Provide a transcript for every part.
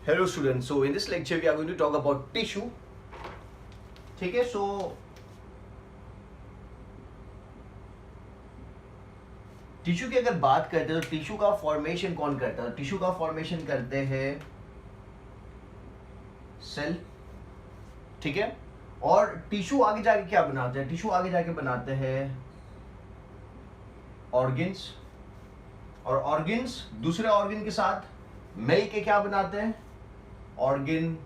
Hello students, so in this lecture we are going to talk about tissue. ठीक है, so tissue की अगर बात करते हैं तो टिश्यू का फॉर्मेशन कौन करता है? टिश्यू का फॉर्मेशन करते हैं सेल, ठीक है। और टिश्यू आगे जाके क्या बनाते हैं? टिश्यू आगे जाके बनाते हैं ऑर्गन्स, और ऑर्गन्स दूसरे ऑर्गन के साथ मिल के क्या बनाते हैं? ऑर्गन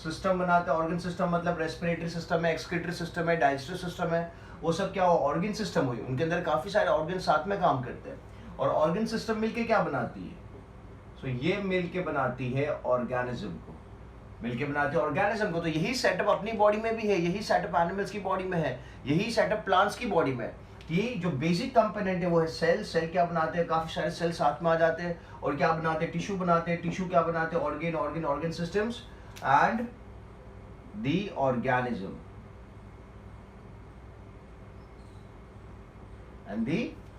सिस्टम बनाते हैं। ऑर्गन सिस्टम मतलब रेस्पिरेटरी सिस्टम है, एक्सक्रीटरी सिस्टम है, डाइजेस्टिव सिस्टम है, वो सब क्या हो? ऑर्गन सिस्टम हुई। उनके अंदर काफी सारे ऑर्गन साथ में काम करते हैं और ऑर्गन सिस्टम मिलके क्या बनाती है? सो ये मिलके बनाती है ऑर्गेनिज्म को, मिलके बनाती है ऑर्गेनिज्म को। तो यही सेटअप अपनी बॉडी में भी है, यही सेटअप एनिमल्स की बॉडी में है, यही सेटअप प्लांट्स की बॉडी में है। ये जो बेसिक कंपोनेंट है वो है सेल। सेल क्या बनाते हैं? काफी सारे सेल साथ में आ जाते हैं और क्या बनाते हैं? टिश्यू बनाते हैं। टिश्यू क्या बनाते हैं? Organ, organ, organ systems and the organism and the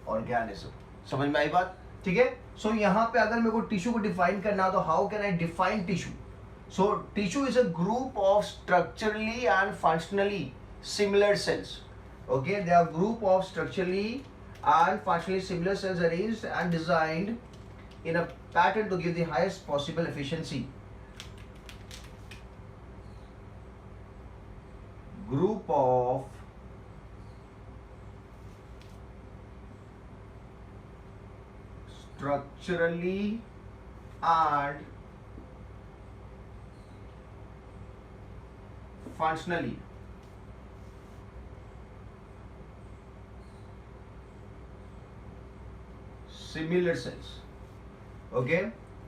organism. समझ में आई बात? ठीक है। सो यहाँ पे अगर मेरे को टिश्यू को डिफाइन करना हो तो how can I define tissue? So tissue is a group of structurally and functionally similar cells. Okay, they are group of structurally and functionally similar cells arranged and designed in a pattern to give the highest possible efficiency. Group of structurally and functionally similar cells. Okay,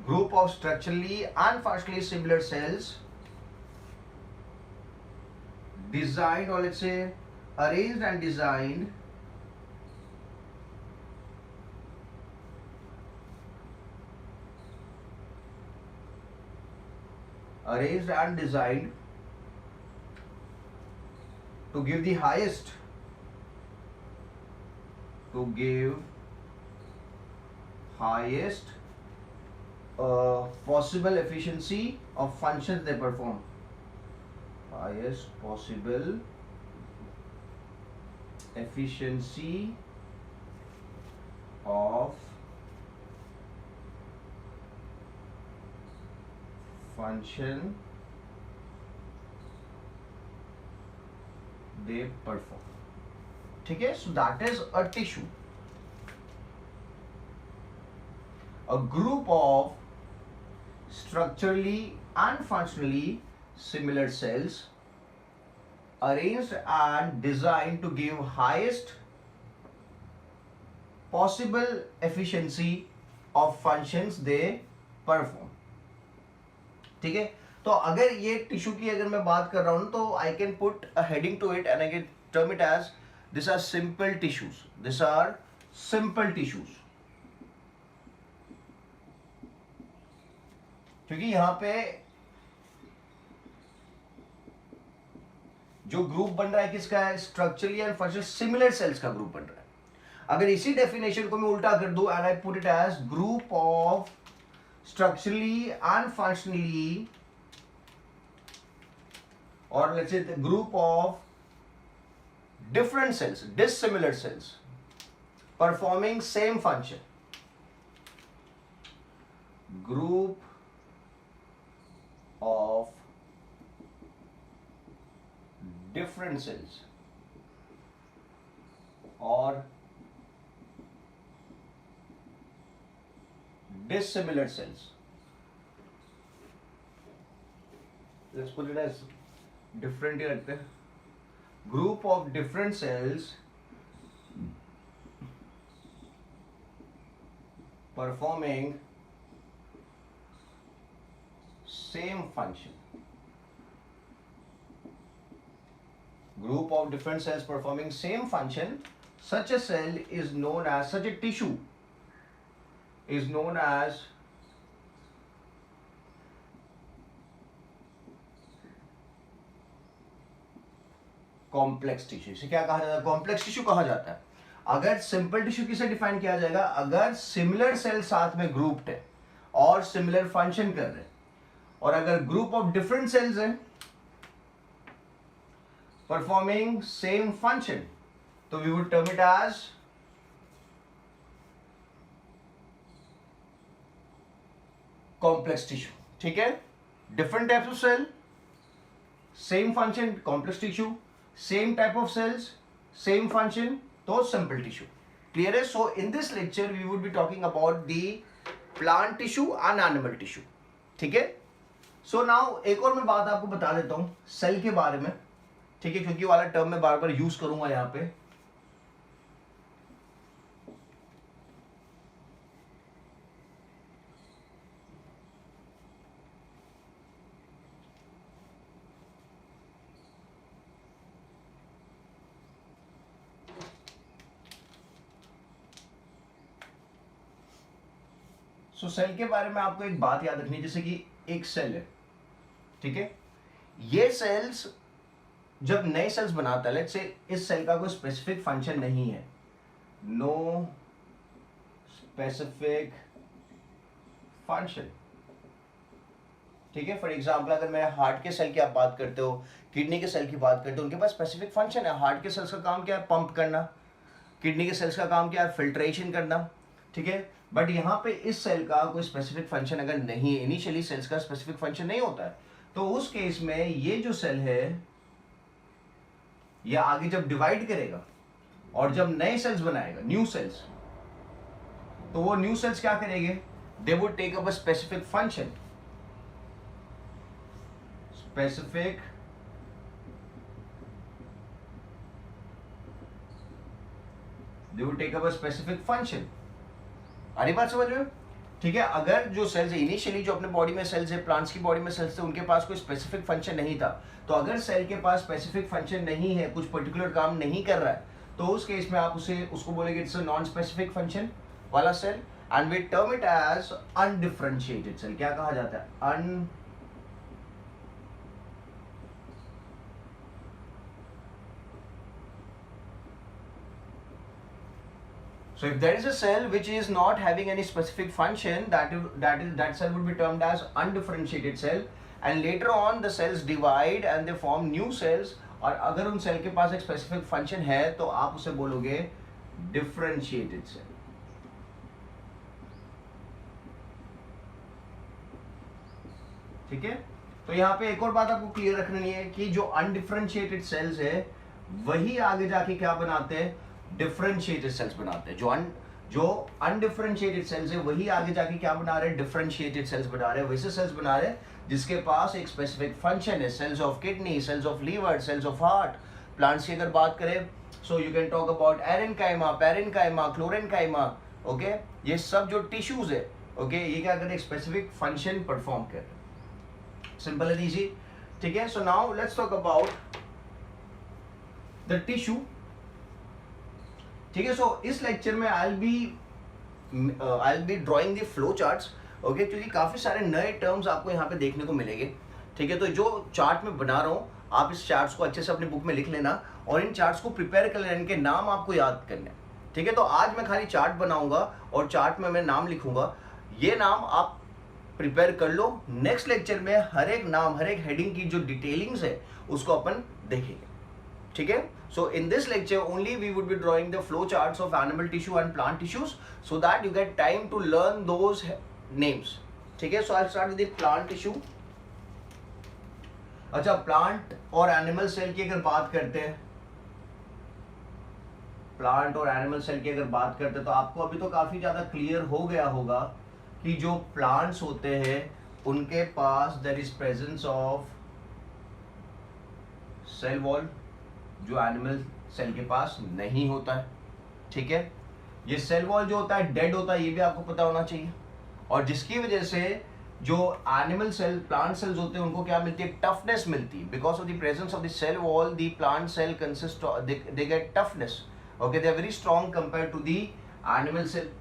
group of structurally and functionally similar cells designed, or let's say arranged and designed to give the highest, possible efficiency of functions they perform. Highest possible efficiency of function they perform. ठीक है, so that is a tissue. A group of structurally and functionally similar cells arranged and designed to give highest possible efficiency of functions they perform. ठीक है, तो अगर ये tissue की अगर मैं बात कर रहा हूं तो I can put a heading to it and I can term it as this are simple tissues. This are simple tissues, क्योंकि यहां पे जो ग्रुप बन रहा है किसका है? Structurally and functional similar sales का ग्रुप बन रहा है. अगर इसी डेफिनेशन को मैं उल्टा कर दूं and I put it as group of structurally and functionally, और let's say group of different cells, dissimilar cells performing same function, group of different cells or dissimilar cells. Let's put it as different ही रखते हैं. Group of different cells performing same function. Group of different cells performing same function. Such a cell is known as, such a tissue is known as complex tissue. इसे क्या कहा जाता है? Complex tissue कहा जाता है. अगर सिंपल टिश्यू किसे डिफाइन किया जाएगा? अगर सिमिलर सेल साथ में ग्रुप्ड है, और सिमिलर फंक्शन कर रहे हैं, और अगर ग्रुप ऑफ डिफरेंट सेल्स हैं परफॉर्मिंग सेम फंक्शन, तो we would term it as complex tissue. ठीक है, different types of cell, same function, complex tissue, same type of cells, same function, तो सिंपल टिश्यू। क्लियर है? So in this lecture we would be talking about the plant tissue and animal tissue. ठीक है, so now एक और मैं बात आपको बता देता हूं सेल के बारे में। ठीक है, क्योंकि वाला टर्म मैं बार बार यूज करूंगा यहां पे। सो सेल के बारे में आपको एक बात याद रखनी है, जैसे कि एक सेल है, ठीक है, ये सेल्स जब नए सेल्स बनाता है, लेट्स से इस सेल का कोई स्पेसिफिक फंक्शन नहीं है, नो स्पेसिफिक फंक्शन। ठीक है, फॉर एग्जाम्पल अगर मैं हार्ट के सेल की आप बात करते हो, किडनी के सेल की बात करते हो, उनके पास स्पेसिफिक फंक्शन है। हार्ट के सेल्स का काम क्या है? पंप करना। किडनी के सेल्स का काम क्या है? फिल्ट्रेशन करना। ठीक है, बट यहाँ पे इस सेल का कोई स्पेसिफिक फंक्शन अगर नहीं है, इनिशियली सेल्स का स्पेसिफिक फंक्शन नहीं होता है, तो उस केस में ये जो सेल है ये आगे जब डिवाइड करेगा और जब नए सेल्स बनाएगा, न्यू सेल्स, तो वो न्यू सेल्स क्या करेंगे? They would take up a specific function, specific they would take up a specific function. आ रही बात समझ में? ठीक है, अगर जो सेल्स इनिशियली जो अपने बॉडी में सेल्स है, प्लांट्स की बॉडी में सेल्स थे, उनके पास कोई स्पेसिफिक फंक्शन नहीं था, तो अगर सेल के पास स्पेसिफिक फंक्शन नहीं है, कुछ पर्टिकुलर काम नहीं कर रहा है, तो उस केस में आप उसको बोलेंगे it's a non specific function वाला cell, and we term it as undifferentiated cell. क्या कहा जाता है? So if there is a cell which is not having any specific function, that cell would be termed as undifferentiated cell, and later on the cells divide and they form new cells, और अगर उन cell के पास एक specific function है तो आप उसे बोलोगे डिफरेंशिएटेड सेल। ठीक है, तो यहाँ पे एक और बात आपको क्लियर रखनी है कि जो अनडिफरेंशिएटेड सेल्स है वही आगे जाके क्या बनाते हैं? डिफरेंशिएटेड सेल्स बनाते हैं। जो अनडिफरेंशिएटेड सेल्स है वही आगे जाके क्या बना रहे हैं? डिफरेंशिएटेड सेल्स बना रहे हैं। वैसे सेल्स बना रहे हैं जिसके पास एक स्पेसिफिक फंक्शन है, cells of kidney, cells of liver, cells of heart. Plants की अगर बात करें, so you can talk about aerenchyma, parenchyma, chlorenchyma. Okay, ये सब जो टिश्यूज है, ओके, ये क्या कर रहे हैं? स्पेसिफिक फंक्शन परफॉर्म कर रहे हैं। Simple and easy. ठीक है, so now let's talk about the tissue. ठीक है, सो इस लेक्चर में I will be drawing the flow charts. Okay, क्योंकि काफी सारे नए टर्म्स आपको यहाँ पे देखने को मिलेंगे। ठीक है, तो जो चार्ट में बना रहा हूँ, आप इस चार्ट्स को अच्छे से अपनी बुक में लिख लेना और इन चार्ट्स को प्रिपेयर कर लेना, इनके नाम आपको याद करने। ठीक है, तो आज मैं खाली चार्ट बनाऊंगा और चार्ट में मैं नाम लिखूंगा, ये नाम आप प्रिपेयर कर लो। नेक्स्ट लेक्चर में हर एक नाम, हर एक हेडिंग की जो डिटेलिंग्स है उसको अपन देखेंगे। ठीक है, so in this lecture only we would be drawing the flow charts of animal tissue and plant tissues so that you get time to learn those names. ठीक है, so I'll start with the plant tissue. अच्छा, plant और animal cell की अगर बात करते हैं, plant और एनिमल सेल की अगर बात करते हैं तो आपको अभी तो काफी ज्यादा क्लियर हो गया होगा कि जो प्लांट्स होते हैं उनके पास there is presence of cell wall, जो एनिमल सेल के पास नहीं होता है। ठीक है, ये सेल वॉल जो होता है डेड होता है, ये भी आपको पता होना चाहिए, और जिसकी वजह से जो एनिमल सेल, प्लांट सेल्स होते हैं उनको क्या मिलती है? टफनेस मिलती है। Because of the presence of the cell wall the plant cell consist, they get toughness. Okay, they are very strong compare to the animal cell.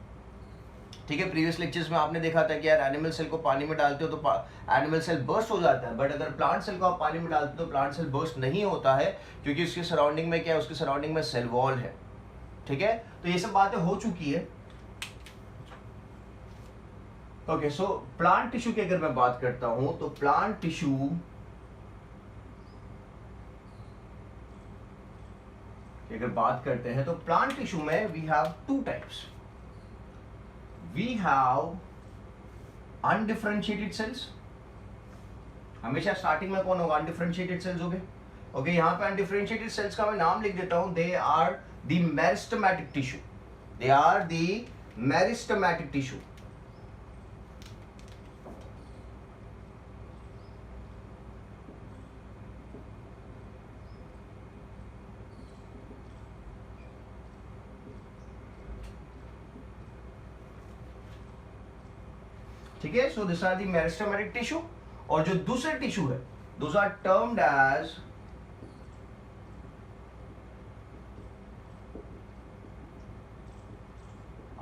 ठीक है, प्रीवियस लेक्चर्स में आपने देखा था कि यार एनिमल सेल को पानी में डालते हो तो एनिमल सेल बर्स्ट हो जाता है, बट अगर प्लांट सेल को आप पानी में डालते हो तो प्लांट सेल बर्स्ट नहीं होता है, क्योंकि उसके सराउंडिंग में क्या है? उसके सराउंडिंग में सेल वॉल है। ठीक है, तो ये सब बातें हो चुकी है। ओके, सो प्लांट टिश्यू की अगर मैं बात करता हूं तो प्लांट टिश्यू की अगर बात करते हैं तो प्लांट टिश्यू में we have two types. We have undifferentiated cells. हमेशा स्टार्टिंग में कौन होगा? अनडिफरेंशिएटेड सेल्स हो गए. ओके, यहां पे अनडिफरेंशिएटेड सेल्स का मैं नाम लिख देता हूं. They are the meristematic tissue. They are the meristematic tissue. ठीक है, so this are the meristematic tissue. और जो दूसरे टिश्यू है, दोज आर टर्म्ड एज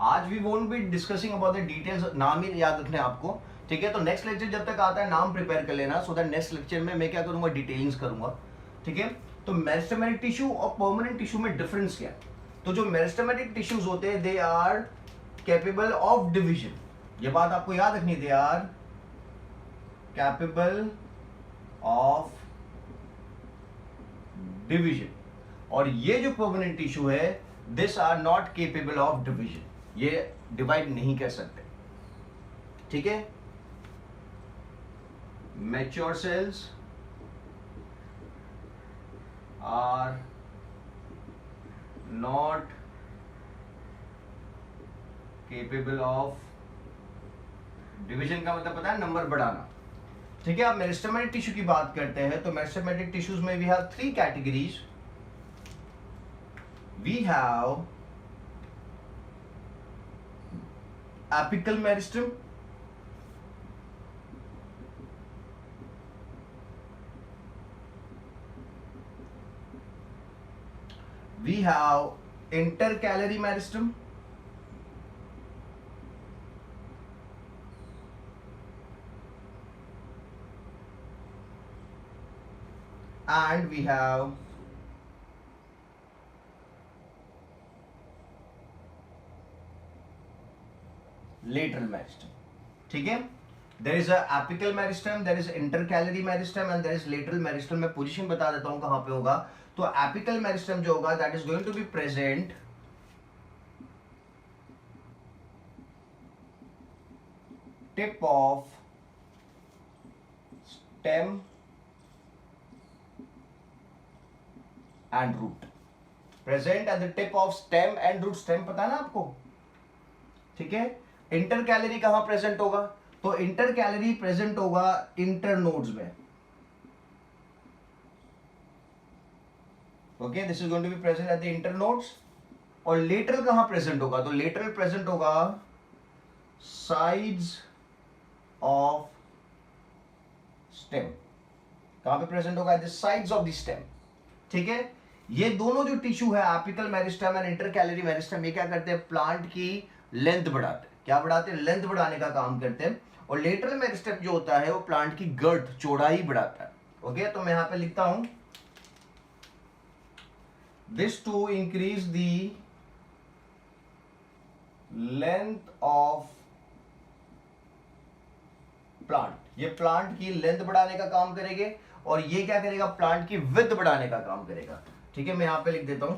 आज we won't be discussing about the details. नाम ही याद रखने आपको. ठीक है, तो नेक्स्ट लेक्चर जब तक आता है नाम प्रिपेयर कर लेना, सो दैट नेक्स्ट लेक्चर में मैं क्या करूंगा? डिटेलिंग्स करूंगा. ठीक है, तो मेरिस्टेमेटिक टिश्यू और परमानेंट टिश्यू में डिफरेंस क्या है? तो जो मेरिस्टेमेटिक टिश्यूज होते हैं, they are capable of division. ये बात आपको याद रखनी. They are capable of division. और ये जो परमानेंट टिश्यू है, this are not capable of division. ये डिवाइड नहीं कर सकते. ठीक है, mature cells are not capable of division. का मतलब पता है? नंबर बढ़ाना. ठीक है, आप मेरिस्टेमेटिक टिश्यू की बात करते हैं तो मेरिस्टेमेटिक टिश्यूज में we have three categories. We have apical meristem, we have intercalary meristem, and we have lateral meristem. ठीक है, there is a apical meristem, there is intercalary meristem and there is lateral meristem. मैं position बता देता हूं कहां पे होगा. तो apical meristem जो होगा, that is going to be present tip of stem and root. Present at the tip of stem and root. stem पता है ना आपको? ठीक है, इंटर कैलरी कहां प्रेजेंट होगा? तो इंटर कैलरी प्रेजेंट होगा इंटर नोड्स में. Okay, this is going to be present at the internodes. और लेटरल कहां प्रेजेंट होगा? तो लेटरल प्रेजेंट होगा साइड्स ऑफ स्टेम. कहां पे प्रेजेंट होगा? The sides of the stem. ठीक है, ये दोनों जो टिश्यू है, apical meristem and intercalary meristem, ये क्या करते हैं? प्लांट की लेंथ बढ़ाते हैं. क्या बढ़ाते हैं? लेंथ बढ़ाने का काम करते हैं. और लेटरल मेरिस्टेम जो होता है वो प्लांट की गर्थ, चौड़ाई बढ़ाता है. ओके, तो मैं यहां पे लिखता हूं this to increase the length of plant. ये प्लांट की लेंथ बढ़ाने का काम करेंगे और ये क्या करेगा? प्लांट की विड्थ बढ़ाने का काम करेगा. ठीक है, मैं यहां पे लिख देता हूं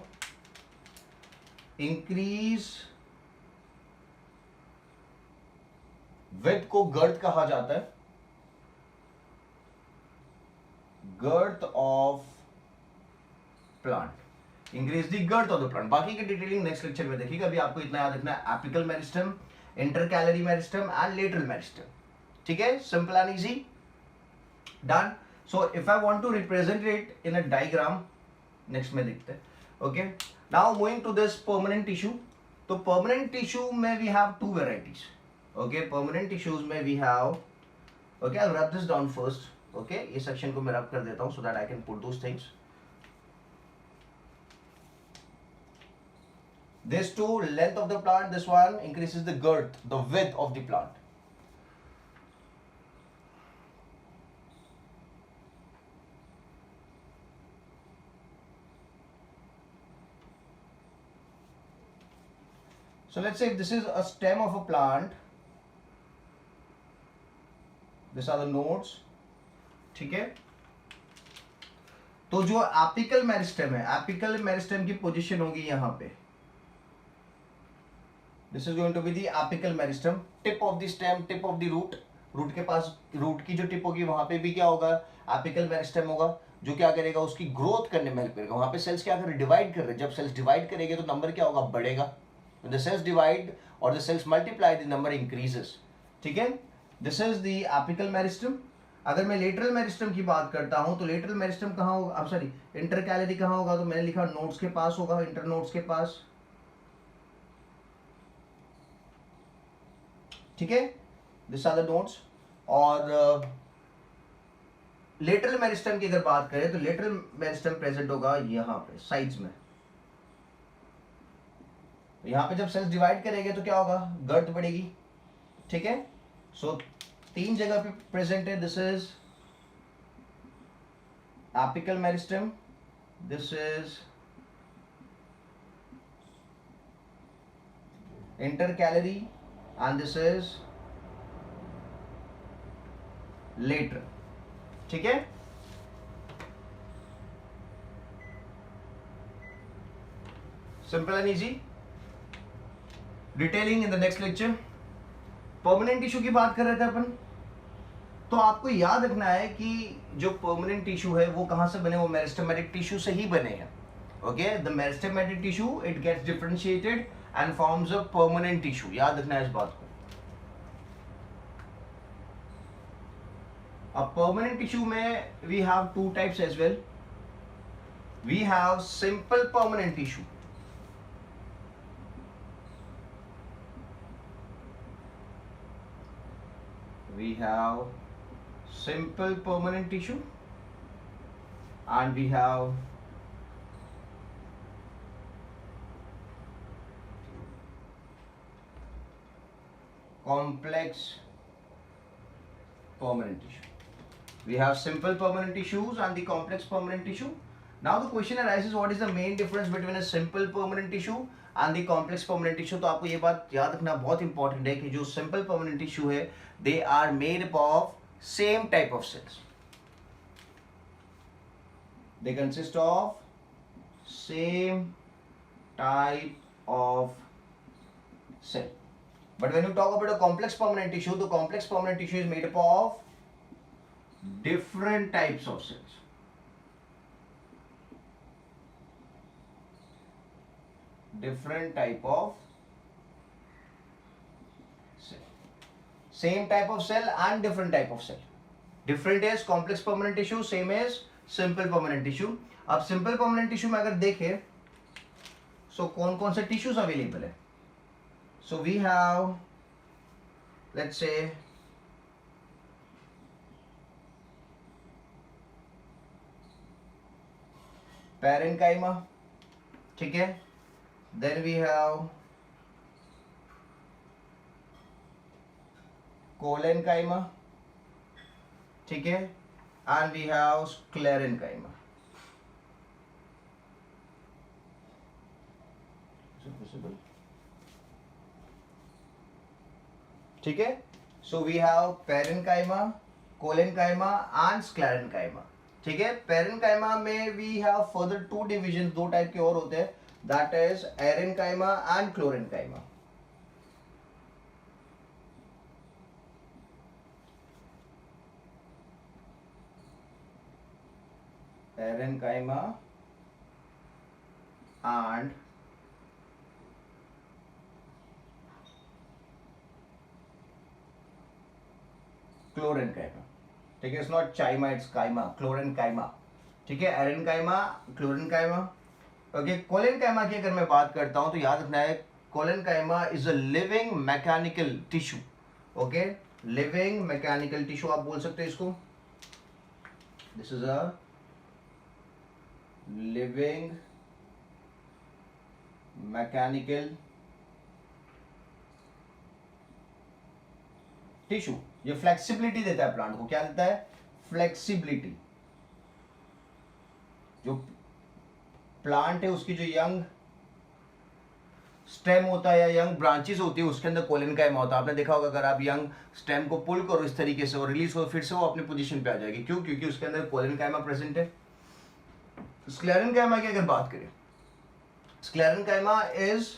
इंक्रीज. विड्थ को गर्थ कहा जाता है. Girth of plant. Increase the girth of the plant. बाकी की डिटेलिंग नेक्स्ट लेक्चर में देखिएगा. अभी आपको इतना याद रखना है, apical meristem, intercalary meristem and lateral meristem. ठीक है, simple and easy. Done. So if I want to represent it in a diagram, next में देखते हैं. Okay, now moving to this permanent tissue. तो परमानेंट टिश्यू में we have two varieties. Okay, permanent tissues में we have, okay, I will rub this down first. Okay, ये section को मैं rub कर देता हूं so that I can put those things. This two, length of the plant, this one increases the girth, the width of the plant. So let's say if this is a stem of a plant, this are the nodes, ठीक है। तो जो apical meristem है, apical meristem की position होगी यहां पे, this is going to be the apical meristem, tip of the stem, tip of the root, root के पास, रूट की जो टिप होगी वहां पे भी क्या होगा, एपिकल मेरिस्टेम होगा, जो क्या करेगा, उसकी ग्रोथ करने में हेल्प करेगा। वहां पे सेल्स क्या कर रहे हैं, डिवाइड कर रहे हैं। जब सेल्स डिवाइड करेंगे तो नंबर क्या होगा, बढ़ेगा। द सेल्स डिवाइड और the cells multiply, the number increases, ठीक है। This is the apical meristem. अगर मैं लेटरल मेरिस्टेम की बात करता हूं तो लेटरल मेरिस्टेम कहां होगा, अब सॉरी इंटरकैलरी कहां होगा, तो मैंने लिखा नोड्स के पास होगा, इंटरनोड्स के पास, ठीक है। This are the nodes. और लेटरल मेरिस्टेम की अगर बात करें तो लेटरल मेरिस्टेम प्रेजेंट होगा यहां पे साइड्स में। यहां पे जब सेल्स डिवाइड करेंगे तो क्या होगा, गर्थ बढ़ेगी, ठीक है। सो तीन जगह पे प्रेजेंट है। This is apical meristem, this is intercalary and this is lateral, ठीक है। Simple and easy. Detailing in the next lecture. Permanent tissue की बात कर रहे थे अपन, तो आपको याद रखना है कि जो परमानेंट टिश्यू है वो कहां से बने, वो मेरिस्टेमेटिक टिश्यू से ही बने हैं। Okay, the meristematic tissue it gets differentiated and forms a permanent tissue. याद रखना है इस बात को। अब परमानेंट टिश्यू में we have two types as well. We have simple permanent tissue, we have simple permanent tissue and we have complex permanent tissue. We have simple permanent tissues and the complex permanent tissue. Now the question arises, what is the main difference between a simple permanent tissue and the complex permanent tissue? तो आपको ये बात याद रखना बहुत important है कि जो simple permanent tissue है, they are made up of same type of cells. They consist of same type of cell. But when you talk about a complex permanent tissue, the complex permanent tissue is made up of different types of cells. Different type of cell. Same type of cell and different type of cell. Different is complex permanent tissue, same is simple permanent tissue. अब simple permanent tissue में अगर देखें so कौन कौन से tissues available है? So we have, let's say, parenchyma, ठीक है। Then we have collenchyma, ठीक है, and we have sclerenchyma. Is it visible? ठीक है। So we have parenchyma, collenchyma and sclerenchyma, ठीक है। parenchyma में we have further two divisions, दो टाइप के और होते हैं, that is erenchyma and chlorenchyma. Erenchyma and chlorenchyma, ठीक है। It's not chyma, it's chyma, chlorenchyma, ठीक है। erenchyma, chlorenchyma, okay. कोलेनकाइमा की अगर मैं बात करता हूं तो याद रखना है, collenchyma is a living mechanical tissue. Okay, living mechanical tissue आप बोल सकते हैं इसको। This is a living mechanical tissue. ये फ्लेक्सिबिलिटी देता है प्लांट को। क्या देता है? फ्लेक्सिबिलिटी। जो प्लांट है उसकी जो यंग स्टेम होता है या यंग ब्रांचेस होती है, उसके अंदर कोलेनकाइमा होता है। आपने देखा होगा, अगर आप यंग स्टेम को पुल करो इस तरीके से और रिलीज हो, फिर से वो अपनी पोजीशन पे आ जाएगी। क्यों? क्योंकि उसके अंदर कोलेनकाइमा प्रेजेंट है। स्क्लेरेनकाइमा की अगर बात करें, sclerenchyma is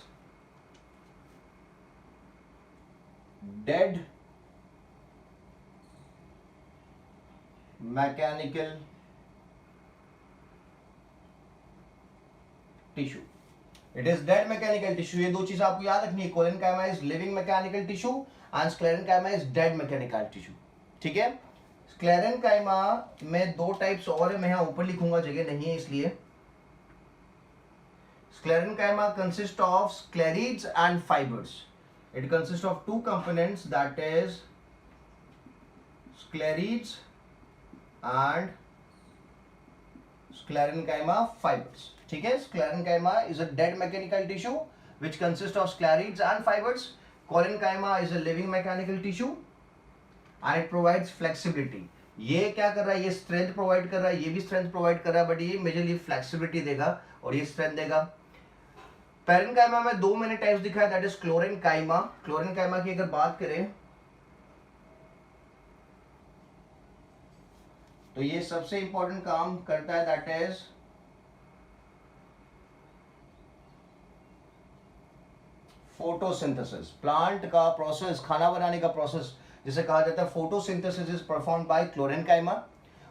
dead mechanical tissue. It is dead mechanical tissue. ये दो चीज आपको याद रखनी है। Collenchyma is living mechanical tissue and sclerenchyma is dead mechanical tissue. ठीक है। स्क्लेरेनकाइमा में दो टाइप्स और है, मैं यहां ऊपर लिखूंगा, जगह नहीं है इसलिए। Sclerenchyma consists of sclerids and fibers. It consists of two components, that is sclerids and sclerenchyma fibers. ठीक है। Sclerenchyma is a dead mechanical tissue which consists of sclerids and fibers. Collenchyma is a living mechanical tissue and it provides flexibility. ये क्या कर रहा है? ये strength provide कर रहा है, ये भी स्ट्रेंथ प्रोवाइड कर रहा है, बट ये मेजरली फ्लेक्सिबिलिटी देगा और ये स्ट्रेंथ देगा। पैरेनकाइमा में दो मैंने टाइप्स दिखाया, दैट इज क्लोरेनकाइमा। क्लोरेनकाइमा की अगर बात करें तो ये सबसे इंपॉर्टेंट काम करता है, दैट इज फोटोसिंथेसिस। प्लांट का प्रोसेस, खाना बनाने का प्रोसेस जिसे कहा जाता है photosynthesis, is performed by chlorenchyma.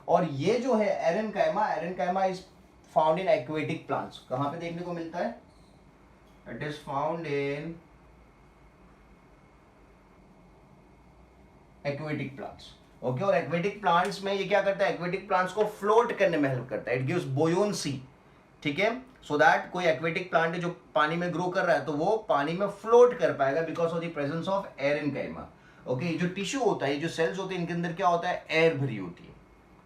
और ये जो है aerenchyma, aerenchyma is found in aquatic plants. कहां पे देखने को मिलता है? It is found in aquatic plants. Okay. और एक्वेटिक प्लांट्स में ये क्या करता है? एक्वेटिक प्लांट्स को फ्लोट करने में हेल्प करता है। It gives buoyancy. ठीक है। सो दैट कोई एक्वेटिक प्लांट है जो पानी में ग्रो कर रहा है तो वो पानी में फ्लोट कर पाएगा because of the presence of aerenchyma. Okay. जो टिश्यू होता है, ये जो सेल्स होते हैं, इनके अंदर क्या होता है? एयर भरी होती है।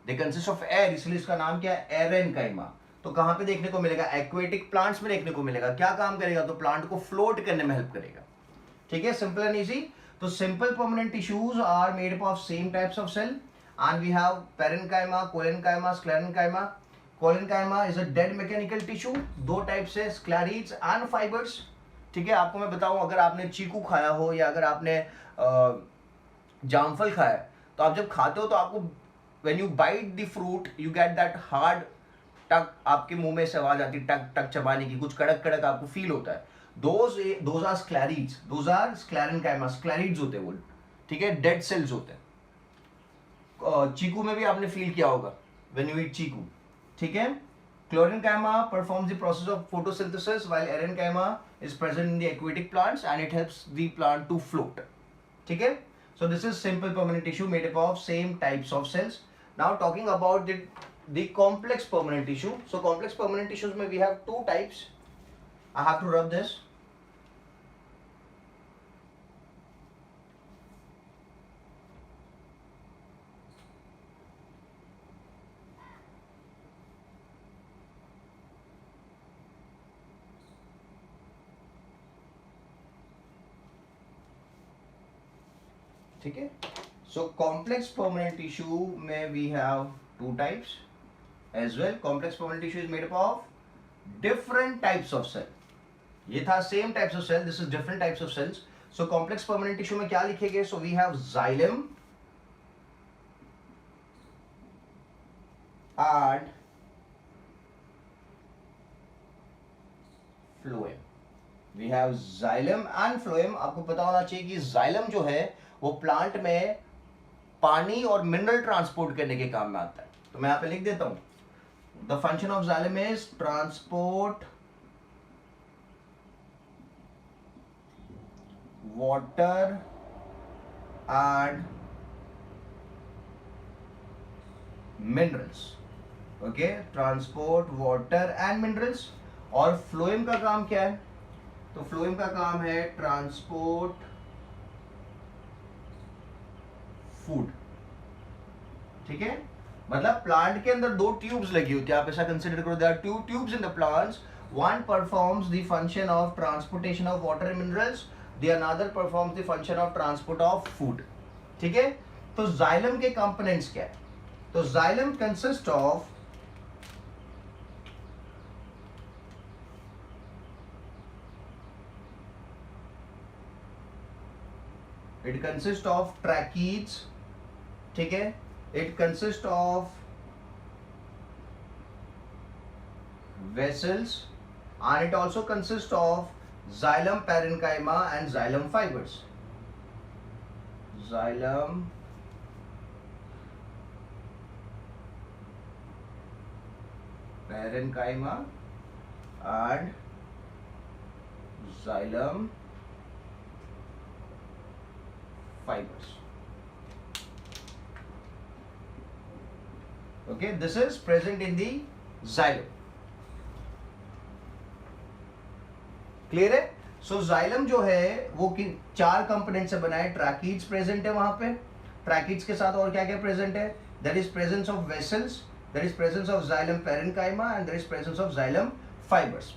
दे कंसिस्ट ऑफ एयर, इसलिए इसका नाम क्या है? एरेनकाइमा। तो कहां पे देखने को मिलेगा? एक्वेटिक प्लांट्स में देखने को मिलेगा। क्या काम करेगा? तो प्लांट को फ्लोट करने में हेल्प करेगा। ठीक है। Simple and easy. तो simple permanent tissues are made up of same types of cell and we have parenchyma, collenchyma, sclerenchyma. Collenchyma is a dead mechanical tissue. दो टाइप से, स्क्लेरिड्स एंड फाइबर्स। ठीक है। आपको मैं बताऊं, अगर आपने चीकू खाया हो या अगर आपने जामफल खाया, तो आप जब खाते हो तो आपको when you bite the fruit you get that hard tuck, आपके मुंह में से आवाज आती है टक टक चबाने की, कुछ कड़क कड़क आपको फील होता है। Those are sclereids, those are sclerenchyma. Sclereids होते हैं वो। ठीक है। डेड सेल्स होते हैं। चीकू में भी आपने फील किया होगा व्हेन यू ईट चीकू। ठीक है। Chlorenchyma performs the process of photosynthesis while aerenchyma is present in the aquatic plants and it helps the plant to float. ठीक है। So this is simple permanent tissue made up of same types of cells. Now talking about the complex permanent tissue. So complex permanent tissues में we have two types. I have to rub this. ठीक है। So complex permanent tissue में we have two types as well. Complex permanent tissue is made up of different types of cell. ये था same types of cell, this is different types of cells. So complex permanent tissue में क्या लिखेंगे? So we have xylem and phloem. We have xylem and phloem. आपको पता होना चाहिए कि xylem जो है वो प्लांट में पानी और मिनरल ट्रांसपोर्ट करने के काम में आता है। तो मैं यहां पे लिख देता हूं, the function of xylem is transport water and minerals. Okay. Transport water and minerals. और फ्लोएम का काम क्या है? तो फ्लोएम का काम है ट्रांसपोर्ट फूड। ठीक है। मतलब प्लांट के अंदर दो ट्यूब्स लगी होती है, आप ऐसा कंसीडर करो, there are two tubes in the plants, one performs the function of transportation of water and minerals, the another performs the function of transport of food. ठीक है। तो जाइलम के कंपोनेंट्स क्या है? तो xylem consist of it consist of tracheids, ठीक है, it consist of vessels and it also consists of xylem parenchyma and xylem fibers. Xylem parenchyma and xylem fibers. Okay, this is present in the xylem. Clear है? सो xylem जो है वो चार component से बना है। ट्रैकीड्स प्रेजेंट है वहां पे, ट्रैकीड्स के साथ और क्या क्या प्रेजेंट है? That is presence of vessels, that is presence of xylem parenchyma and that is presence of xylem fibres.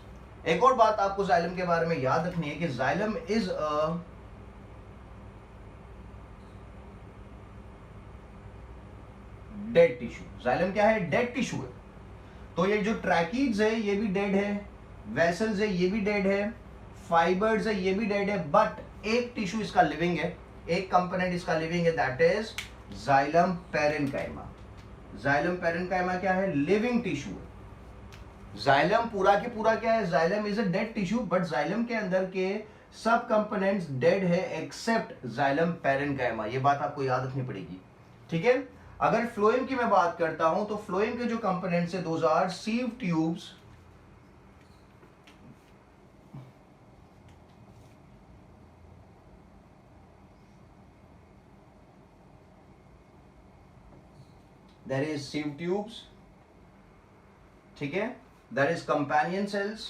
एक और बात आपको जाइलम के बारे में याद रखनी है कि xylem is a dead tissue. Xylem क्या है? डेड टिश्यू है। तो ये जो ट्रैकीड्स है ये भी डेड है, वेसल्स है ये भी डेड है, फाइबर्स है ये भी डेड है, बट एक टिश्यू इसका लिविंग है, एक कंपोनेंट इसका लिविंग है, that is xylem parenchyma. Xylem parenchyma क्या है? लिविंग टिश्यू है। जाइलम पूरा के पूरा क्या है? Xylem is a dead tissue, but xylem के अंदर के सब कंपोनेंट्स डेड है एक्सेप्ट जाइलम पेरेन्काइमा। ये बात आपको याद रखनी पड़ेगी, ठीक है? अगर फ्लोएम की मैं बात करता हूं तो फ्लोएम के जो कंपोनेंट्स है those are sieve tubes, there is sieve tubes, ठीक है, there is companion cells,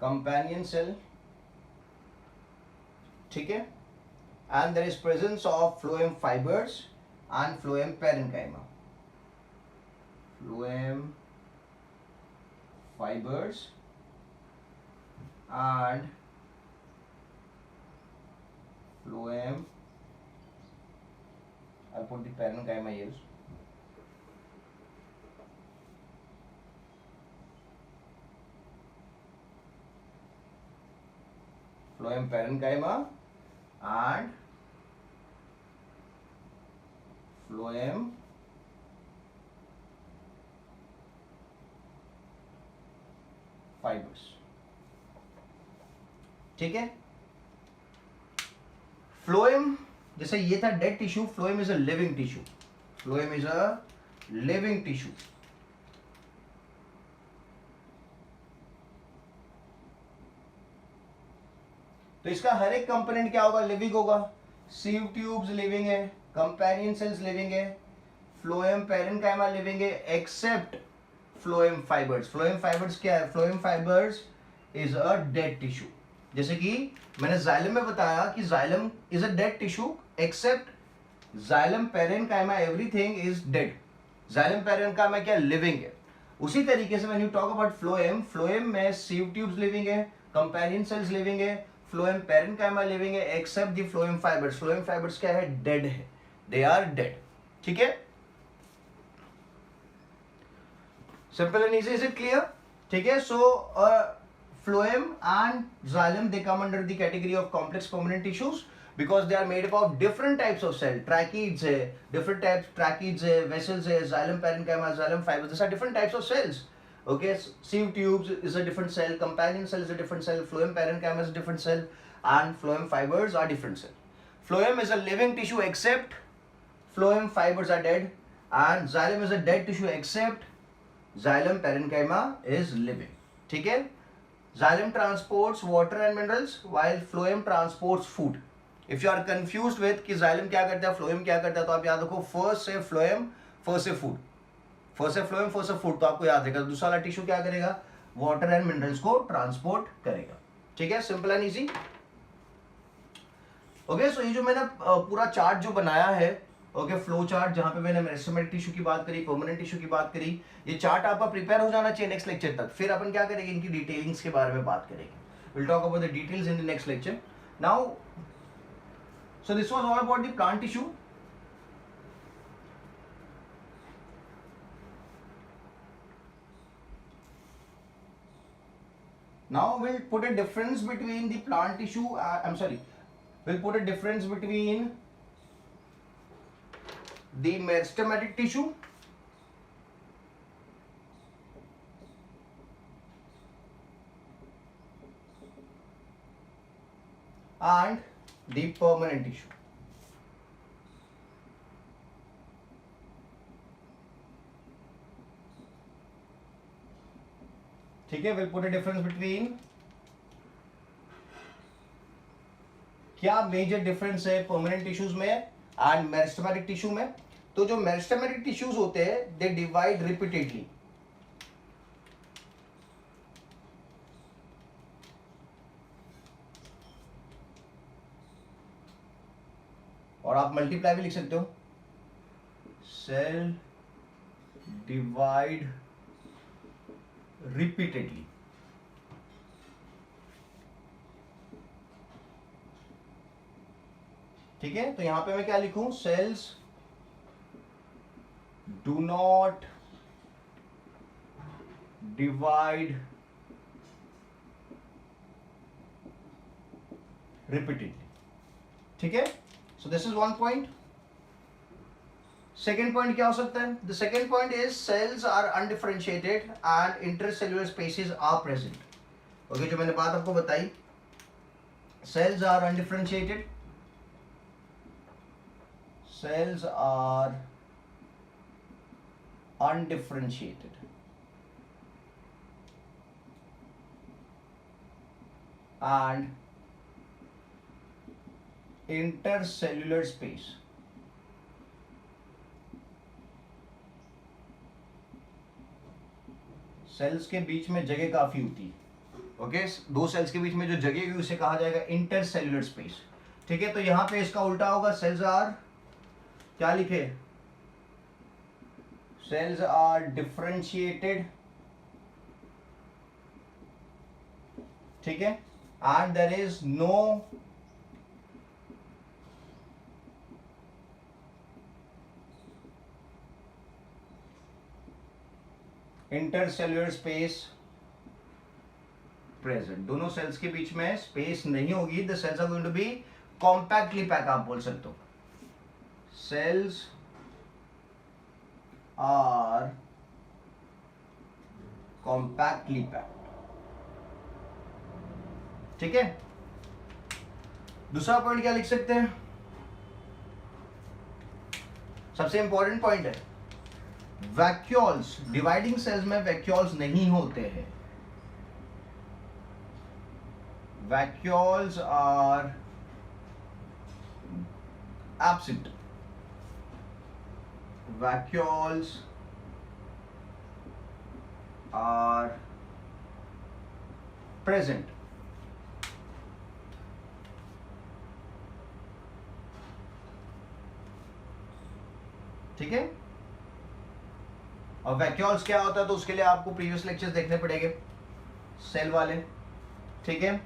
companion cell, ठीक है, and there is presence of phloem fibers and phloem parenchyma. Phloem fibers and phloem, I'll put the parenchyma here. Phloem parenchyma and phloem fibers, ठीक है। Phloem जैसे ये था dead tissue, phloem is a living tissue, phloem is a living tissue. तो इसका हर एक component क्या होगा? लिविंग होगा। सीव ट्यूब्स लिविंग है, कंपेनियन सेल्स लिविंग है, फ्लोएम पेरेन्काइमा लिविंग है, except phloem fibres. Phloem fibres क्या है? Phloem fibres is a dead tissue. जैसे कि मैंने जाइलम में बताया कि xylem is a dead tissue except xylem parenchyma, everything is dead. Xylem parenchyma क्या? लिविंग है। उसी तरीके से when you talk about phloem, phloem में सीव ट्यूब्स लिविंग है, कंपेनियन सेल्स लिविंग है, फ्लोएम पेरेन्काइमा लिविंग है, except the phloem fibres. Phloem fibres क्या है? डेड है, दे आर डेड, ठीक है। Simple and easy, is it clear? ठीक है। सो phloem and xylem, they come under the category of complex permanent tissues because they are made up of different types of cell. Tracheids है, different types tracheids है, vessels है, xylem parenchyma, xylem fibers, these are different types of cells. Okay, sieve tubes is a different cell, companion cell is a different cell, phloem parenchyma is a different cell, and phloem fibers are different cell. Phloem is a living tissue except phloem fibers are dead, and xylem is a dead tissue except xylem parenchyma is living. ठीक है। Xylem transports water and minerals while phloem transports food. If you are confused with कि xylem क्या करता है, phloem क्या करता है, तो आप याद रखो first से phloem, first से food, first से phloem, first से food, तो आपको याद रहेगा। दूसरा वाला टिश्यू क्या करेगा? वाटर एंड मिनरल्स को ट्रांसपोर्ट करेगा, ठीक है। Simple and easy. ओके, सो ये जो मैंने पूरा चार्ट जो बनाया है, ओके, फ्लो चार्ट जहां पे मैंने मेरिस्टेमेटिक टिश्यू की बात करी, परमानेंट टिश्यू की बात करी, ये चार्ट आपका प्रिपेयर हो जाना चाहिए नेक्स्ट लेक्चर तक। फिर अपन क्या करेंगे, इनकी डिटेलिंग्स के बारे में बात करेंगे। Will talk about the details in the next lecture. Now so this was all about the plant tissue. Now we'll put a difference between the plant tissue, we'll put a difference between the meristematic tissue and the permanent tissue. ठीक है, will put a difference between, क्या major difference है permanent tissues में and meristematic tissue में। तो जो meristematic tissues होते हैं दे डिवाइड रिपीटेडली, और आप मल्टीप्लाई भी लिख सकते हो, सेल डिवाइड रिपीटेडली। ठीक है, तो यहां पे मैं क्या लिखूं, cells do not divide repeatedly. ठीक है, so this is one point. Second point क्या हो सकता है, the second point is cells are undifferentiated and intercellular spaces are present. Okay, जो मैंने बात आपको बताई, cells are undifferentiated, cells are undifferentiated and intercellular space cells के बीच में जगह काफी होती है। ओके, दो सेल्स के बीच में जो जगह हुई उसे कहा जाएगा इंटरसेल्युलर स्पेस। ठीक है, तो यहां पे इसका उल्टा होगा, सेल्स आर, क्या लिखे, सेल्स आर डिफरेंशिएटेड। ठीक है, and there is no intercellular space present. दोनों सेल्स के बीच में स्पेस नहीं होगी, the cells are going to be compactly pack, आप बोल सकते हो। cells are compactly packed। ठीक है, दूसरा पॉइंट क्या लिख सकते हैं, सबसे इंपॉर्टेंट पॉइंट है, वैक्यूल्स, डिवाइडिंग सेल्स में वैक्यूल्स नहीं होते हैं। Vacuoles are absent, vacuoles are present। ठीक है, और वैक्यूल्स क्या होता है तो उसके लिए आपको प्रीवियस लेक्चर्स देखने पड़ेंगे, सेल वाले। ठीक है,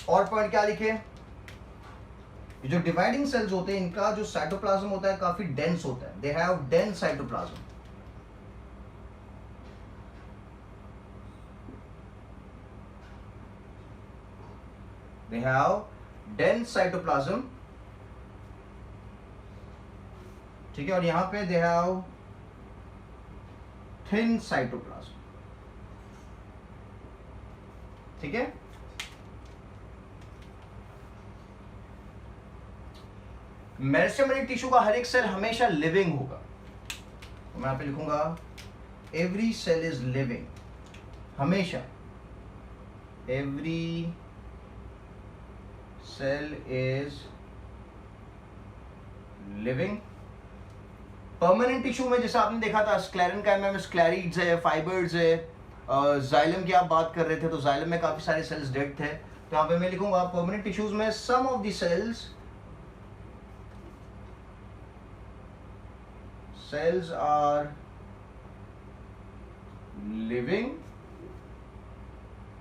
और पॉइंट क्या लिखे, जो डिवाइडिंग सेल्स होते हैं इनका जो साइटोप्लाज्म होता है काफी डेंस होता है, they have dense cytoplasm. They have dense cytoplasm. ठीक है, और यहां पे दे हैव थिन साइटोप्लाज्म। ठीक है, मेरिस्टेमेटिक टिश्यू का हर एक सेल हमेशा लिविंग होगा, तो मैं यहां पे लिखूंगा एवरी सेल इज लिविंग, हमेशा every cell is living. Permanent tissue में जैसा आपने देखा था स्क्लेरेन्काइमा में स्क्लेरिड्स है, फाइबर्स है, जाइलम की आप बात कर रहे थे तो जाइलम में काफी सारे सेल्स डेड थे, तो यहां पे मैं लिखूंगा परमानेंट टिश्यूज में some of the cells cells are living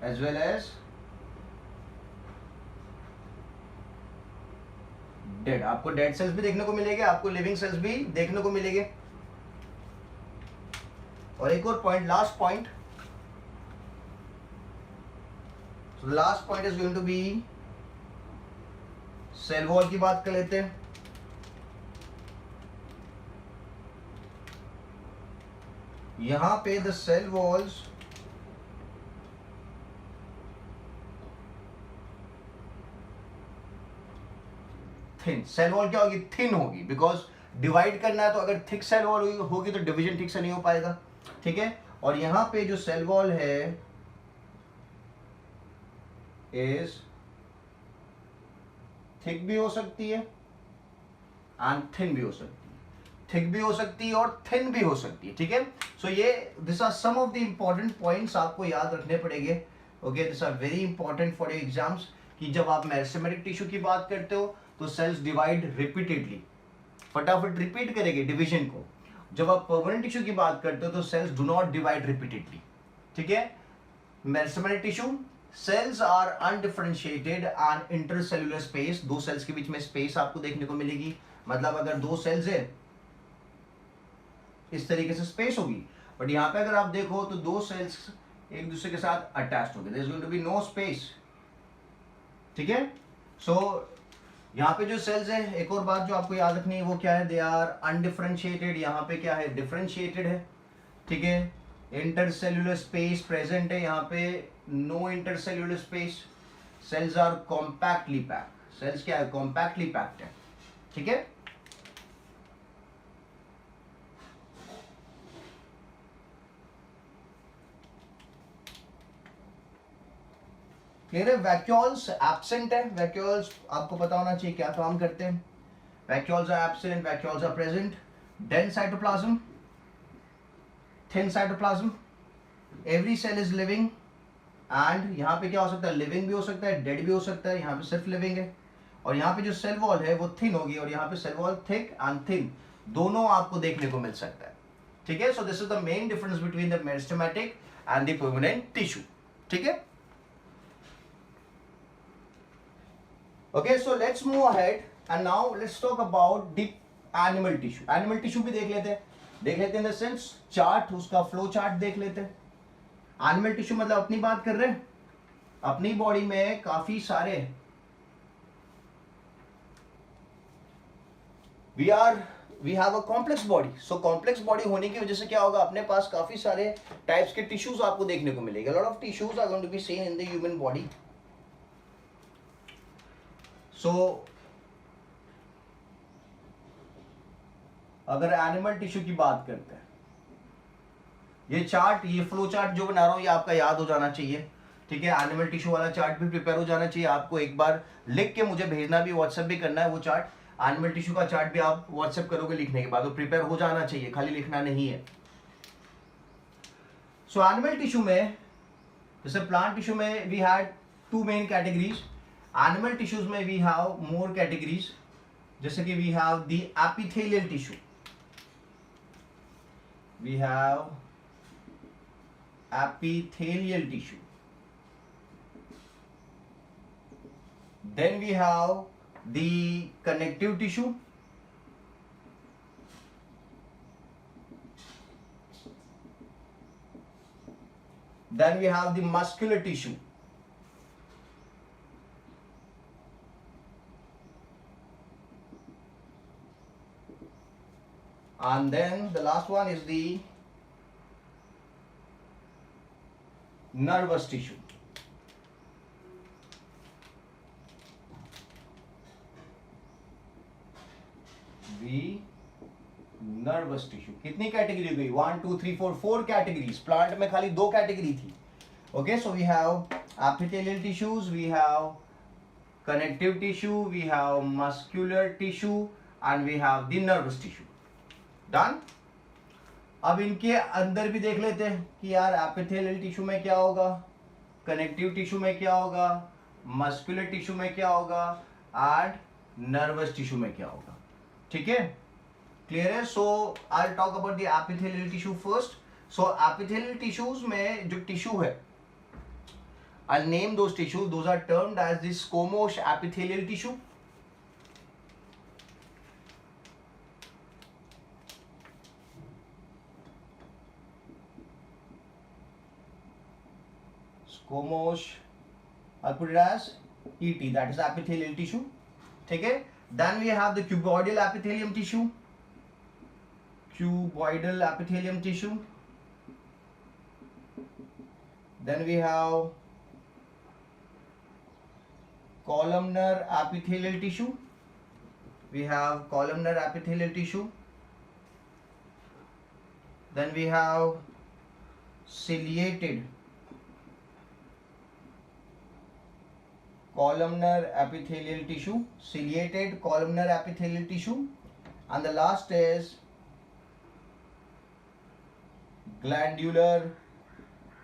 as well as dead. आपको डेड सेल्स भी देखने को मिलेंगे, आपको लिविंग सेल्स भी देखने को मिलेंगे। और एक और point, last point, so last point is going to be cell wall की बात कर लेते हैं। यहां पे the cell walls thin, cell wall क्या होगी, थिन होगी, बिकॉज डिवाइड करना है तो अगर थिक सेल वॉल होगी तो डिवीजन ठीक से नहीं हो पाएगा, ठीक है। और यहां पे जो सेल वॉल है इज थिक भी हो सकती है एंड थिन भी हो सकती है, थिक भी हो सकती है और थिन भी हो सकती है, ठीक है। सो ये this are some of the important points आपको याद रखने पड़ेंगे, okay. This are very important for your exams कि जब आप मेरिस्टेमेटिक टिश्यू की बात करते हो तो सेल्स डिवाइड रिपीटेडली, फटाफट रिपीट करेंगे डिवीजन को। जब आप परमानेंट टिश्यू की बात करते हो तो cells do not divide repeatedly, ठीक है। Meristematic tissue cells are undifferentiated and intercellular space, दो सेल्स के बीच में स्पेस आपको देखने को मिलेगी, मतलब अगर दो सेल्स है इस तरीके से स्पेस होगी, बट यहां पे अगर आप देखो तो दो सेल्स एक दूसरे के साथ अटैच्ड होंगे, there is going to be no space, ठीक है। सो यहाँ पे जो सेल्स है, एक और बात जो आपको याद रखनी है वो क्या है, दे आर अनडिफरेंशिएटेड, यहाँ पे क्या है, डिफरेंशिएटेड है, ठीक है। इंटरसेल्युलर स्पेस प्रेजेंट है, यहाँ पे no intercellular space. Cells are compactly packed, cells क्या है, कॉम्पैक्टली पैक्ड है, ठीक है। क्लियर है। वैक्यूल्स एब्सेंट है, वैक्यूल्स आपको पता होना चाहिए क्या काम करते हैं। Vacuoles are absent, vacuoles are present. Dense cytoplasm, thin cytoplasm, every cell is living and यहाँ पे क्या हो सकता है, लिविंग भी हो सकता है, डेड भी हो सकता है, यहाँ पे सिर्फ लिविंग है। और यहाँ पे जो सेल वॉल है वो थिन होगी और यहाँ पे cell wall thick and thin दोनों आपको देखने को मिल सकता है, ठीक है। So this is the main difference between the meristematic and the permanent tissue, ठीक है। Okay, so let's move ahead and now let's talk about the animal tissue. Animal tissue भी देख लेते हैं in the sense चार्ट, उसका flow chart देख लेते हैं। एनिमल टिश्यू मतलब अपनी बात कर रहे हैं, अपनी बॉडी में काफी सारे we have a complex body. So complex body होने की वजह से क्या होगा, अपने पास काफी सारे टाइप्स के टिश्यूज आपको देखने को मिलेंगे। A lot of tissues are going to be seen in the human body. So, अगर एनिमल टिश्यू की बात करते हैं, ये चार्ट, ये फ्लो चार्ट जो बना रहा हूं ये आपका याद हो जाना चाहिए, ठीक है। एनिमल टिश्यू वाला चार्ट भी प्रिपेयर हो जाना चाहिए, आपको एक बार लिख के मुझे भेजना भी, व्हाट्सएप भी करना है वो चार्ट। एनिमल टिश्यू का चार्ट भी आप व्हाट्सएप करोगे लिखने के बाद, तो प्रिपेयर हो जाना चाहिए, खाली लिखना नहीं है। सो एनिमल टिश्यू में, जैसे प्लांट टिश्यू में we had two main categories, animal tissues में वी हैव मोर कैटेगरीज, जैसे कि we have the epithelial tissue, we have epithelial tissue, then we have the connective tissue, then we have the muscular tissue, and then the last one is the nervous tissue. The nervous tissue. कितनी category हो गई, 1 2 3 4 4 categories. Plant में खाली 2 category थी, okay. So we have epithelial tissues, we have connective tissue, we have muscular tissue and we have the nervous tissue. Done. अब इनके अंदर भी देख लेते हैं कि यार एपिथेलियल टिश्यू में क्या होगा, कनेक्टिव टिश्यू में क्या होगा, मस्कुलर टिश्यू में क्या होगा एंड नर्वस टिश्यू में क्या होगा, ठीक है। क्लियर है? So I talk about the epithelial tissue first. So epithelial tissues में जो टिश्यू है, I'll name those tissues. Those are termed as the squamous epithelial tissue. Squamous, I'll put it as ET, that is epithelial tissue. ठीक है? Then we have the cuboidal epithelium tissue. Cuboidal epithelium tissue. Then we have columnar epithelial tissue. We have columnar epithelial tissue. Then we have ciliated columnar epithelial tissue. Ciliated columnar epithelial tissue. And the last is glandular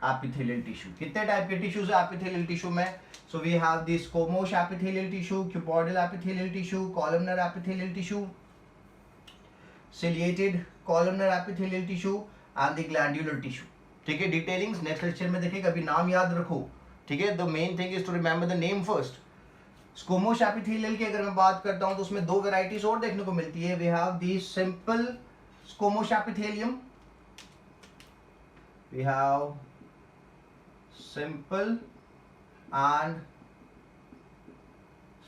epithelial tissue. कितने type के tissues है epithelial tissue में? So we have the squamous epithelial tissue, cuboidal epithelial tissue, columnar epithelial tissue, ciliated columnar epithelial tissue and the glandular tissue. ठीक है? Detailings next lecture में देखेगा. अभी नाम याद रखो. ठीक है? The main thing is to remember the name first. Squamous epithelial की अगर मैं बात करता हूं तो उसमें दो वेराइटीज और देखने को मिलती है. We have the simple squamous epithelium. We have simple and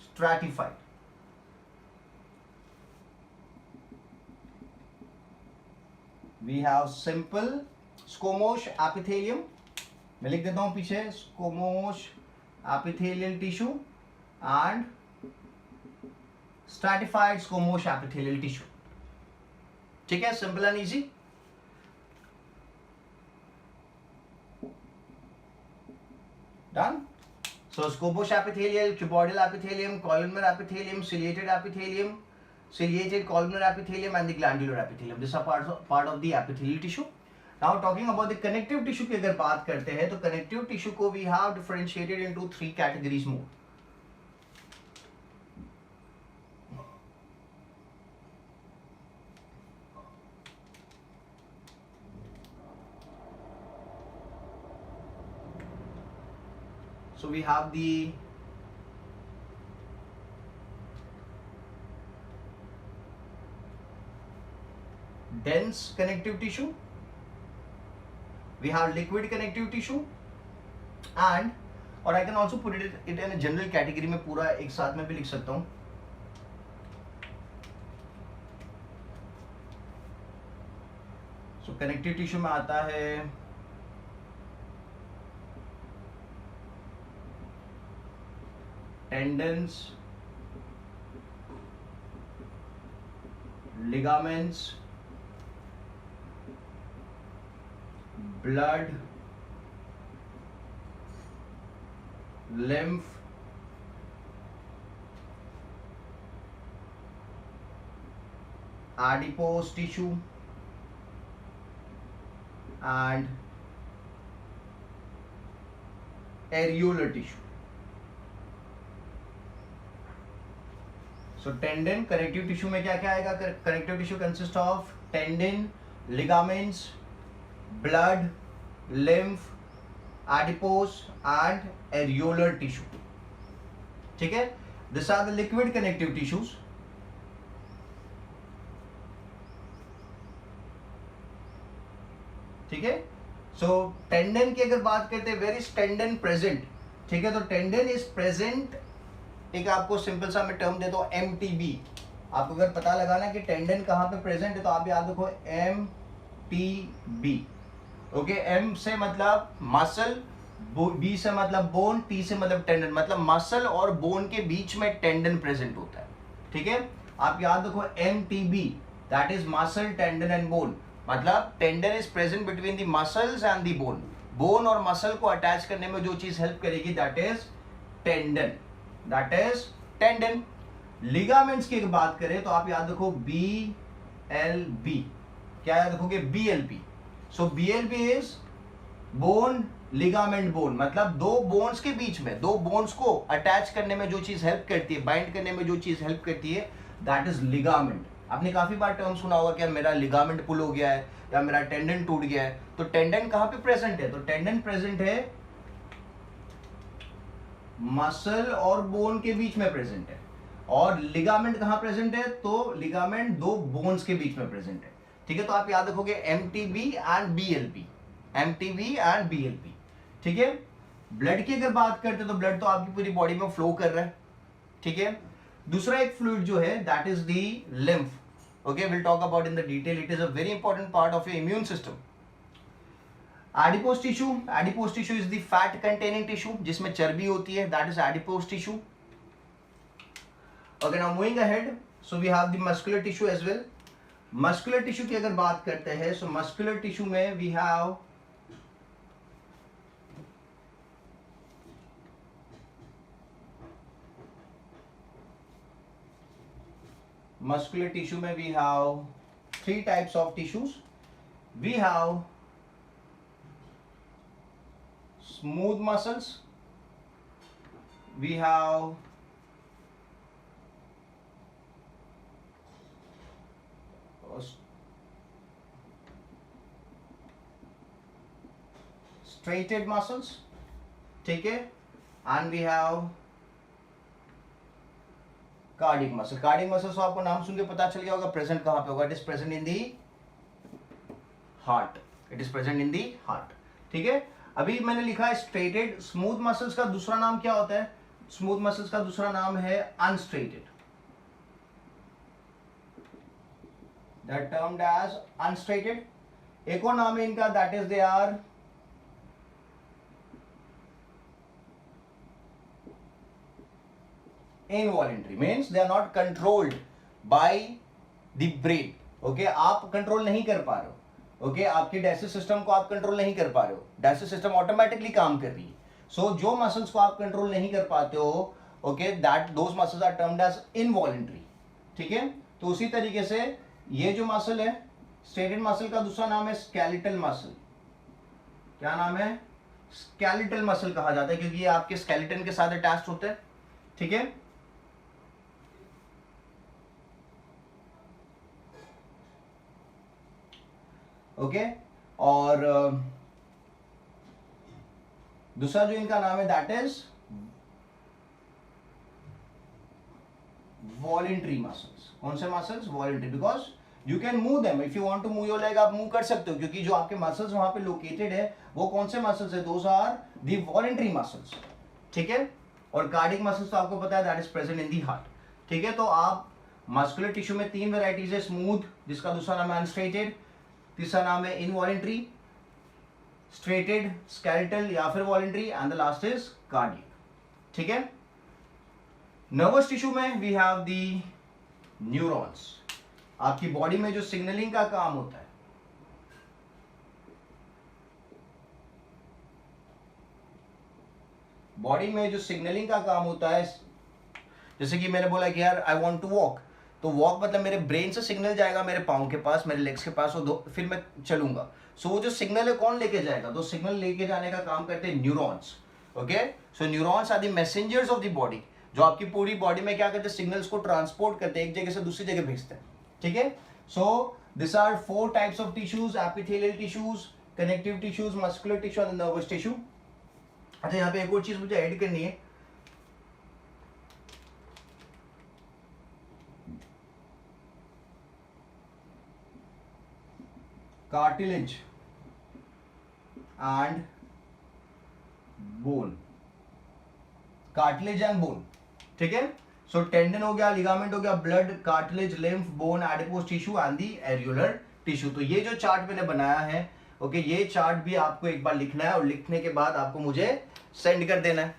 stratified. We have simple squamous epithelium. मैं लिख देता हूं पीछे squamous epithelial tissue and stratified squamous epithelial tissue. ठीक है? Simple and easy. Done? So squamous epithelial, cuboidal epithelium, columnar epithelium, ciliated epithelium, ciliated columnar epithelium and the glandular epithelium. These are part of the epithelial tissue. Now talking about the connective tissue की अगर बात करते हैं तो connective tissue को we have differentiated into three categories more. So we have the dense connective tissue, we have liquid connective tissue and और I can also put it in a general category में पूरा एक साथ में भी लिख सकता हूँ. So connective tissue में आता है tendons, ligaments, blood, lymph, adipose tissue and areolar tissue. So tendon, connective tissue में क्या क्या आएगा? Connective tissue consists of tendon, ligaments, blood, lymph, adipose and areolar tissue. ठीक है? These are the liquid connective tissues. ठीक है? So tendon की अगर बात करते हैं, where is tendon present? ठीक है? तो tendon is present. एक आपको सिंपल सा मैं टर्म देता हूँ MTB. आपको अगर पता लगाना कि टेंडन कहाँ पे प्रेजेंट है तो आप याद रखो MTB. ओके? M से मतलब मसल, B से मतलब बोन, T से मतलब टेंडन. मतलब मसल और बोन के बीच में टेंडन प्रेजेंट होता है. ठीक है? आप याद रखो MTB, that is muscle, tendon and bone. मतलब tendon is present between the muscles and the bone. Bone और मसल को अटैच करने में जो चीज हेल्प करेगी that is tendon. That is tendon. Ligaments की बात करें तो आप याद रखो BLB. क्या याद रखोगे? BLB. So BLB is bone ligament bone. मतलब दो बोन्स के बीच में, दो बोन्स को अटैच करने में जो चीज हेल्प करती है, बाइंड करने में जो चीज हेल्प करती है, that is ligament. आपने काफी बार टर्म सुना होगा कि मेरा लिगामेंट पुल हो गया है या मेरा टेंडन टूट गया है। तो टेंडन कहाँ पे प्रेजेंट है? तो टेंडन प्रेजेंट है मसल और बोन के बीच में प्रेजेंट है। और लिगामेंट कहाँ प्रेजेंट है? तो लिगामेंट दो बोन्स के बीच में प्रेजेंट है। ठीक है, तो आप याद रखोगे MTB and BLP, MTB and BLP. ठीक है, ब्लड की अगर बात करते हैं तो ब्लड तो आपकी पूरी बॉडी में फ्लो कर रहा है। ठीक है, दूसरा एक फ्लूइड जो है that is the lymph. Okay, will talk about in the detail, it is a very important part of your immune system. Adipose tissue, adipose tissue is the fat containing tissue, जिसमें चर्बी होती है, that is adipose tissue. Okay, now moving ahead, so we have the muscular tissue as well. Muscular tissue की अगर बात करते हैं, so muscular tissue में वी हैव muscular tissue में we have three types of tissues. We have smooth muscles, we have straighted muscles, ठीक है, and we have cardiac muscle. Cardiac muscle तो आपको नाम सुन के पता चल गया होगा प्रेजेंट कहां पे होगा, it is present in the heart, it is present in the heart. ठीक है, अभी मैंने लिखा है स्ट्रेटेड। स्मूथ मसल्स का दूसरा नाम क्या होता है? स्मूथ मसल्स का दूसरा नाम है unstriated, that termed as unstriated. एक और नाम है इनका, that is they are involuntary, means they are not controlled by the brain. okay, आप कंट्रोल नहीं कर पा रहे हो। okay, आपके डाइजेस्टिव सिस्टम को आप कंट्रोल नहीं कर पा रहे हो, डाइजेस्टिव सिस्टम ऑटोमेटिकली काम कर रही है। सो जो मसल्स को आप कंट्रोल नहीं कर पाते हो, okay, that those muscles are termed as involuntary. ठीक है, तो उसी तरीके से ये जो मसल है स्ट्रेटेड मसल का दूसरा नाम है स्केलेटल मसल। क्या नाम है? स्केलेटल मसल कहा जाता है, क्योंकि ये आपके स्केलेटन के साथ अटैच्ड होते हैं। ठीक है, ओके, और दूसरा जो इनका नाम है दैट इज वॉलेंट्री मसल्स। कौन से muscles? Voluntary, because you can move them. If you want to move your leg, आप मूव कर सकते हो, क्योंकि जो आपके मसल्स वहां पे लोकेटेड है वो कौन से मसल्स है? Those are the voluntary muscles. ठीक है, और कार्डिक मसल्स तो आपको पता है that is present in the heart. ठीक है, तो आप मस्कुलर टिश्यू में तीन वेराइटीज है, स्मूथ, जिसका दूसरा नाम है अनस्ट्रेटेड, तीसरा नाम है इनवॉलेंट्री, स्ट्रेटेड, स्केलेटल या फिर voluntary, and the last is cardiac. ठीक है, नर्वस टिश्यू में वी हैव दी न्यूरॉन्स। आपकी बॉडी में जो सिग्नलिंग का काम होता है, बॉडी में जो सिग्नलिंग का काम होता है, जैसे कि मैंने बोला कि यार आई वांट टू वॉक, तो वॉक मतलब मेरे ब्रेन से सिग्नल जाएगा मेरे पाँव के पास, मेरे लेग्स के पास, और फिर मैं चलूंगा। सो वो जो सिग्नल है कौन लेके जाएगा? तो सिग्नल लेके जाने का काम करते हैं neurons. Okay, so neurons are the messengers of the body, जो आपकी पूरी बॉडी में क्या करते हैं? सिग्नल्स को ट्रांसपोर्ट करते हैं, एक जगह से दूसरी जगह भेजते हैं। ठीक है, so this are 4 types of tissues, epithelial tissues, connective tissues, muscular tissue and nervous tissue. अच्छा, यहाँ पे एक और चीज मुझे ऐड करनी है, cartilage and bone, cartilage and bone. ठीक है, सो टेंडन हो गया, लिगामेंट हो गया, blood, cartilage, lymph, bone, adipose tissue and the areolar tissue. तो ये जो चार्ट मैंने बनाया है, ओके, ये चार्ट भी आपको एक बार लिखना है और लिखने के बाद आपको मुझे सेंड कर देना है।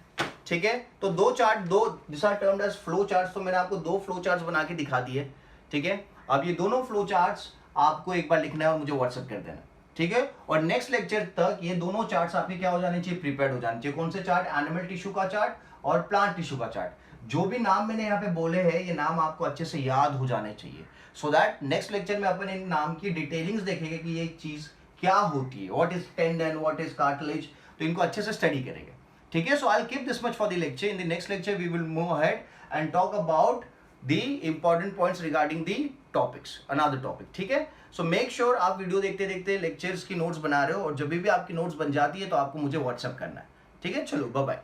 ठीक है, तो दो चार्ट, दो this are termed as flow charts, तो मैंने आपको दो फ्लो चार्ट्स बना के दिखा दिए। ठीक है, अब ये दोनों फ्लो चार्ट्स आपको एक बार लिखना है और मुझे व्हाट्सएप कर देना। ठीक है, और नेक्स्ट लेक्चर तक ये दोनों चार्ट्स आपके क्या हो जाने चाहिए? प्रिपेयर्ड हो जाने चाहिए। कौन से चार्ट? एनिमल टिश्यू का चार्ट और प्लांट टिश्यू का चार्ट। जो भी नाम मैंने यहाँ पे बोले हैं, ये नाम आपको अच्छे से याद हो जाने चाहिए, सो दैट नेक्स्ट लेक्चर में अपन इन नाम की डिटेलिंग्स देखेंगे कि ये चीज क्या होती है, what is tendon, what is cartilage, तो इनको अच्छे से स्टडी करेंगे। ठीक है, so I will keep this much for the lecture. In the next lecture we will move ahead and talk about the important points regarding the topics, another topic, ठीक है। So make sure आप video देखते देखते lectures की notes बना रहे हो, और जब भी आपकी नोट्स बन जाती है तो आपको मुझे व्हाट्सएप करना है, ठीक है। चलो बाय बाय।